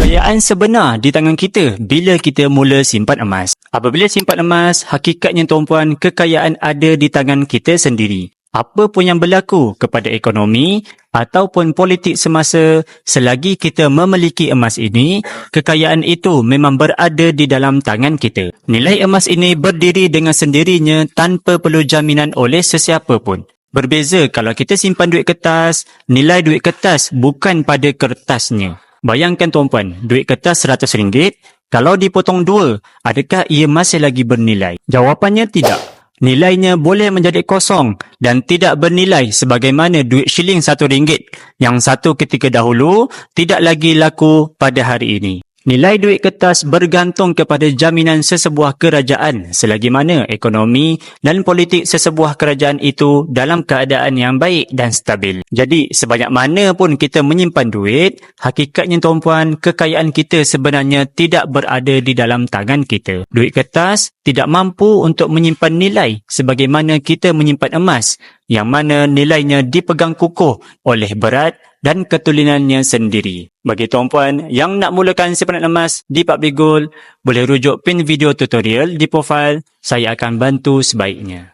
Kekayaan sebenar di tangan kita bila kita mula simpan emas. Apabila simpan emas, hakikatnya tuan-puan, kekayaan ada di tangan kita sendiri. Apa pun yang berlaku kepada ekonomi ataupun politik semasa, selagi kita memiliki emas ini, kekayaan itu memang berada di dalam tangan kita. Nilai emas ini berdiri dengan sendirinya tanpa perlu jaminan oleh sesiapa pun. Berbeza kalau kita simpan duit kertas, nilai duit kertas bukan pada kertasnya. Bayangkan tuan-puan, duit kertas RM100, kalau dipotong dua, adakah ia masih lagi bernilai? Jawapannya tidak. Nilainya boleh menjadi kosong dan tidak bernilai sebagaimana duit shilling RM1 yang satu ketika dahulu tidak lagi laku pada hari ini. Nilai duit kertas bergantung kepada jaminan sesebuah kerajaan selagi mana ekonomi dan politik sesebuah kerajaan itu dalam keadaan yang baik dan stabil. Jadi, sebanyak mana pun kita menyimpan duit, hakikatnya tuan-puan, kekayaan kita sebenarnya tidak berada di dalam tangan kita. Duit kertas tidak mampu untuk menyimpan nilai sebagaimana kita menyimpan emas yang mana nilainya dipegang kukuh oleh berat dan ketulinannya sendiri. Bagi tuan-puan yang nak mulakan simpanan emas di Public Gold, boleh rujuk pin video tutorial di profil, saya akan bantu sebaiknya.